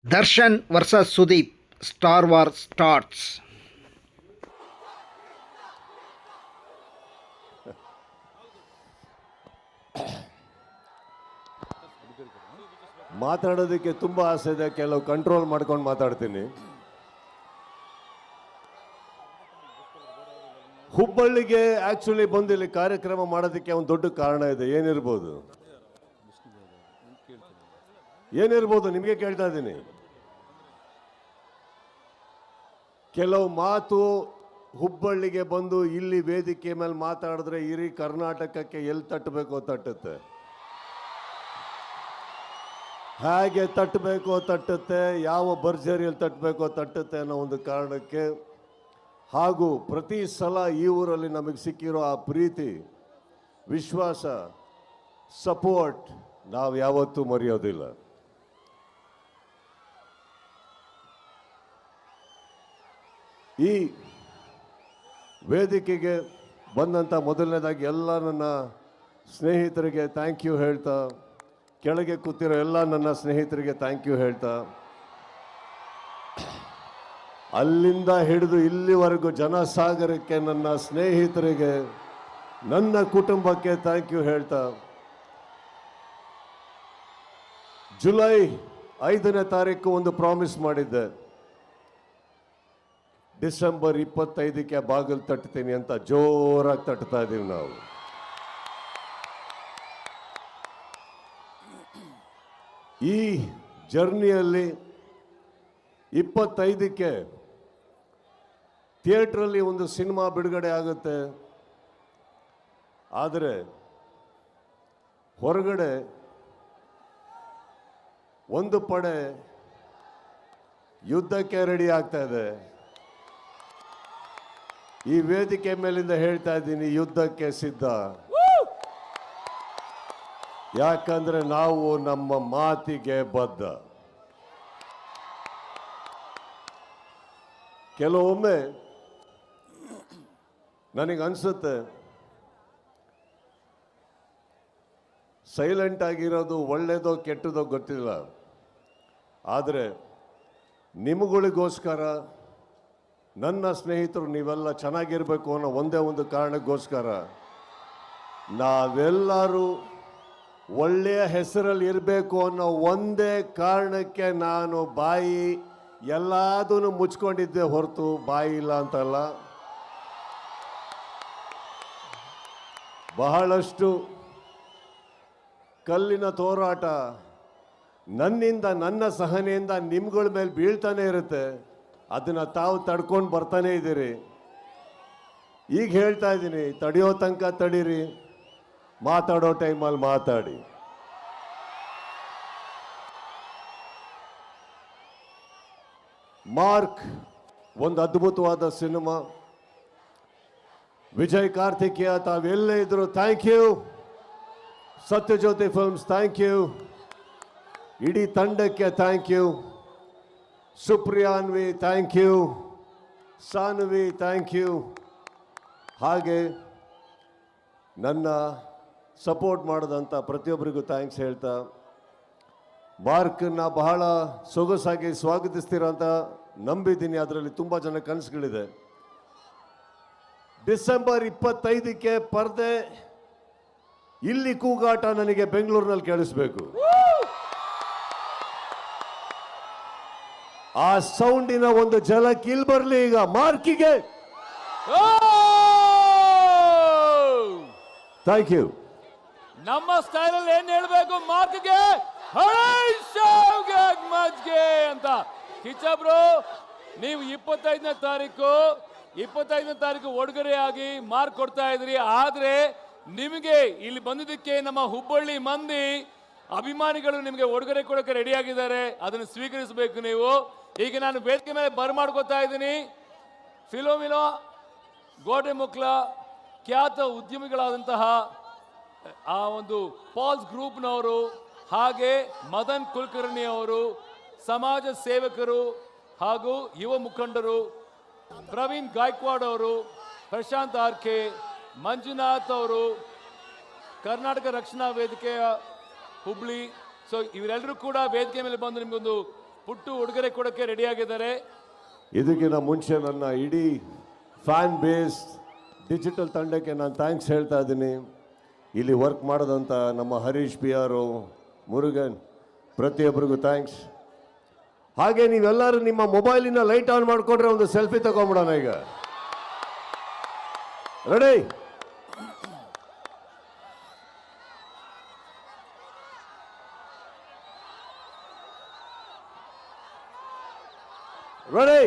Darshan versus Sudeep star war starts. ಮಾತಾಡೋದಕ್ಕೆ ತುಂಬ ಆಸೆ ಇದೆ, ಕೆಲವು ಕಂಟ್ರೋಲ್ ಮಾಡ್ಕೊಂಡು ಮಾತಾಡ್ತೀನಿ. ಹುಬ್ಬಳ್ಳಿಗೆ ಆಕ್ಚುಲಿ ಬಂದು ಇಲ್ಲಿ ಕಾರ್ಯಕ್ರಮ ಮಾಡೋದಕ್ಕೆ ಒಂದು ದೊಡ್ಡ ಕಾರಣ ಇದೆ. ಏನಿರ್ಬೋದು ನಿಮಗೆ ಕೇಳ್ತಾ ಇದ್ದೀನಿ. ಕೆಲವು ಮಾತು ಹುಬ್ಬಳ್ಳಿಗೆ ಬಂದು ಇಲ್ಲಿ ವೇದಿಕೆ ಮೇಲೆ ಮಾತಾಡಿದ್ರೆ ಇಡೀ ಕರ್ನಾಟಕಕ್ಕೆ ಎಲ್ಲಿ ತಟ್ಟಬೇಕೋ ತಟ್ಟುತ್ತೆ, ಹೇಗೆ ತಟ್ಟಬೇಕೋ ತಟ್ಟುತ್ತೆ, ಯಾವ ಭರ್ಜರಿಯಲ್ಲಿ ತಟ್ಟಬೇಕೋ ತಟ್ಟುತ್ತೆ ಅನ್ನೋ ಒಂದು ಕಾರಣಕ್ಕೆ, ಹಾಗೂ ಪ್ರತಿ ಸಲ ಈ ಊರಲ್ಲಿ ನಮಗೆ ಸಿಕ್ಕಿರೋ ಆ ಪ್ರೀತಿ, ವಿಶ್ವಾಸ, ಸಪೋರ್ಟ್ ನಾವು ಯಾವತ್ತೂ ಮರೆಯೋದಿಲ್ಲ. ಈ ವೇದಿಕೆಗೆ ಬಂದಂಥ ಮೊದಲನೇದಾಗಿ ಎಲ್ಲ ನನ್ನ ಸ್ನೇಹಿತರಿಗೆ ಥ್ಯಾಂಕ್ ಯು ಹೇಳ್ತಾ, ಕೆಳಗೆ ಕೂತಿರೋ ಎಲ್ಲ ನನ್ನ ಸ್ನೇಹಿತರಿಗೆ ಥ್ಯಾಂಕ್ ಯು ಹೇಳ್ತಾ, ಅಲ್ಲಿಂದ ಹಿಡಿದು ಇಲ್ಲಿವರೆಗೂ ಜನಸಾಗರಕ್ಕೆ ನನ್ನ ಸ್ನೇಹಿತರಿಗೆ, ನನ್ನ ಕುಟುಂಬಕ್ಕೆ ಥ್ಯಾಂಕ್ ಯು ಹೇಳ್ತಾ, ಜುಲೈ 5ನೇ ತಾರೀಕು ಒಂದು ಪ್ರಾಮಿಸ್ ಮಾಡಿದ್ದೆ, ಡಿಸೆಂಬರ್ 25ಕ್ಕೆ ಬಾಗಿಲು ತಟ್ತೀನಿ ಅಂತ ಜೋರಾಗಿ ತಟ್ತಾ ಇದ್ದೀವಿ ನಾವು. ಈ ಜರ್ನಿಯಲ್ಲಿ 25ಕ್ಕೆ ಥಿಯೇಟ್ರಲ್ಲಿ ಒಂದು ಸಿನಿಮಾ ಬಿಡುಗಡೆ ಆಗುತ್ತೆ. ಆದರೆ ಹೊರಗಡೆ ಒಂದು ಪಡೆ ಯುದ್ಧಕ್ಕೆ ರೆಡಿ ಆಗ್ತಾ ಇದೆ. ಈ ವೇದಿಕೆ ಮೇಲಿಂದ ಹೇಳ್ತಾ ಇದ್ದೀನಿ, ಯುದ್ಧಕ್ಕೆ ಸಿದ್ಧ. ಯಾಕಂದ್ರೆ ನಾವು ನಮ್ಮ ಮಾತಿಗೆ ಬದ್ಧ. ಕೆಲವೊಮ್ಮೆ ನನಗನ್ಸುತ್ತೆ ಸೈಲೆಂಟ್ ಆಗಿರೋದು ಒಳ್ಳೆಯದೋ ಕೆಟ್ಟದೋ ಗೊತ್ತಿಲ್ಲ, ಆದರೆ ನಿಮಗಳಿಗೋಸ್ಕರ, ನನ್ನ ಸ್ನೇಹಿತರು ನೀವೆಲ್ಲ ಚೆನ್ನಾಗಿರಬೇಕು ಅನ್ನೋ ಒಂದೇ ಒಂದು ಕಾರಣಕ್ಕೋಸ್ಕರ, ನಾವೆಲ್ಲರೂ ಒಳ್ಳೆಯ ಹೆಸರಲ್ಲಿ ಇರಬೇಕು ಅನ್ನೋ ಒಂದೇ ಕಾರಣಕ್ಕೆ ನಾನು ಬಾಯಿ ಎಲ್ಲದನ್ನು ಮುಚ್ಕೊಂಡಿದ್ದೆ ಹೊರತು ಬಾಯಿ ಇಲ್ಲ ಅಂತಲ್ಲ. ಬಹಳಷ್ಟು ಕಲ್ಲಿನ ತೋರಾಟ ನನ್ನಿಂದ, ನನ್ನ ಸಹನೆಯಿಂದ ನಿಮ್ಗಳ ಮೇಲೆ ಬೀಳ್ತಾನೆ ಇರುತ್ತೆ. ಅದನ್ನು ತಾವು ತಡ್ಕೊಂಡು ಬರ್ತಾನೆ ಇದ್ದೀರಿ. ಈಗ ಹೇಳ್ತಾ ಇದ್ದೀನಿ, ತಡೆಯೋ ತನಕ ತಡೀರಿ, ಮಾತಾಡೋ ಟೈಮಲ್ಲಿ ಮಾತಾಡಿ. ಮಾರ್ಕ್ ಒಂದು ಅದ್ಭುತವಾದ ಸಿನಿಮಾ. ವಿಜಯ್ ಕಾರ್ತಿಕೇಯ ತಾವೆಲ್ಲೇ ಇದ್ರು thank you. Sathyajyothi films thank you. ಇಡೀ ತಂಡಕ್ಕೆ thank you. Supriyanvi thank you. Sanvi thank you. ಹಾಗೆ ನನ್ನ ಸಪೋರ್ಟ್ ಮಾಡಿದಂಥ ಪ್ರತಿಯೊಬ್ಬರಿಗೂ ಥ್ಯಾಂಕ್ಸ್ ಹೇಳ್ತಾ, ಮಾರ್ಕನ್ನ ಬಹಳ ಸೊಗಸಾಗಿ ಸ್ವಾಗತಿಸ್ತೀರ ಅಂತ ನಂಬಿದ್ದೀನಿ. ಅದರಲ್ಲಿ ತುಂಬ ಜನ ಕನಸುಗಳಿದೆ. ಡಿಸೆಂಬರ್ 25ಕ್ಕೆ ಪರ್ದೆ, ಇಲ್ಲಿ ಕೂಗಾಟ ನನಗೆ ಬೆಂಗಳೂರಿನಲ್ಲಿ ಕೇಳಿಸ್ಬೇಕು. ಆ ಸೌಂಡಿನ ಒಂದು ಝಲಕ್ ಇಲ್ಲಿ ಬರಲಿ ಈಗ ಮಾರ್ಕಿಗೆ. Thank you. ನಮ್ಮ ಸ್ಟೈಲಲ್ಲಿ ಏನ್ ಹೇಳ್ಬೇಕು ಮಾರ್ಕ್ಗೆ ಅಂತ. ಕಿಚ್ಚಬ್ರು, ನೀವು 25ನೇ ತಾರೀಕು ಉಡುಗೊರೆಯಾಗಿ ಮಾರ್ಕ್ ಕೊಡ್ತಾ ಇದ್ರಿ. ಆದ್ರೆ ನಿಮಗೆ ಇಲ್ಲಿ ಬಂದಿದ್ದಕ್ಕೆ ನಮ್ಮ ಹುಬ್ಬಳ್ಳಿ ಮಂದಿ ಅಭಿಮಾನಿಗಳು ನಿಮಗೆ ಉಡುಗೊರೆ ಕೊಡೋಕೆ ರೆಡಿ ಆಗಿದ್ದಾರೆ. ಅದನ್ನು ಸ್ವೀಕರಿಸಬೇಕು ನೀವು. ಈಗ ನಾನು ವೇದಿಕೆ ಮೇಲೆ ಬರ್ಮಾಡ್ಕೋತಾ ಇದ್ದೀನಿ, ಫಿಲೋಮಿನೋ ಗೋಟೆಮುಕ್ಲ ಖ್ಯಾತ ಉದ್ಯಮಿಗಳಾದಂತಹ ಆ ಒಂದು ಪಾಲ್ಸ್ ಗ್ರೂಪ್ನವರು, ಹಾಗೆ ಮದನ್ ಕುಲಕರ್ಣಿ ಅವರು, ಸಮಾಜ ಸೇವಕರು ಹಾಗೂ ಯುವ ಮುಖಂಡರು, ಪ್ರವೀಣ್ ಗಾಯಕ್ವಾಡ್ ಅವರು, ಪ್ರಶಾಂತ್ ಆರ್ಕೆ, ಮಂಜುನಾಥ್ ಅವರು, ಕರ್ನಾಟಕ ರಕ್ಷಣಾ ವೇದಿಕೆಯ ಹುಬ್ಳಿ. ಸೊ ಇವರೆಲ್ಲರೂ ಕೂಡ ವೇದಿಕೆ ಮೇಲೆ ಬಂದು ನಿಮಗೊಂದು ಪುಟ್ಟು ಉಡುಗೊರೆ ಕೊಡೋಕ್ಕೆ ರೆಡಿಯಾಗಿದ್ದಾರೆ. ಇದಕ್ಕಿಂತ ಮುಂಚೆ ನನ್ನ ಇಡೀ ಫ್ಯಾನ್ ಬೇಸ್ ಡಿಜಿಟಲ್ ತಂಡಕ್ಕೆ ನಾನು ಥ್ಯಾಂಕ್ಸ್ ಹೇಳ್ತಾ ಇದ್ದೀನಿ. ಇಲ್ಲಿ ವರ್ಕ್ ಮಾಡೋದಂಥ ನಮ್ಮ ಹರೀಶ್ ಪಿ ಆರು, ಮುರುಗನ್, ಪ್ರತಿಯೊಬ್ಬರಿಗೂ ಥ್ಯಾಂಕ್ಸ್. ಹಾಗೆ ನೀವೆಲ್ಲರೂ ನಿಮ್ಮ ಮೊಬೈಲಿನ ಲೈಟ್ ಆನ್ ಮಾಡಿಕೊಂಡ್ರೆ ಒಂದು ಸೆಲ್ಫಿ ತಗೊಂಬಿಡೋಣ ಈಗ. Ready? Ready?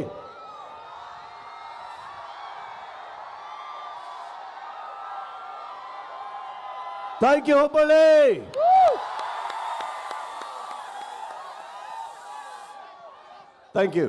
Thank you Hubballi. Thank you.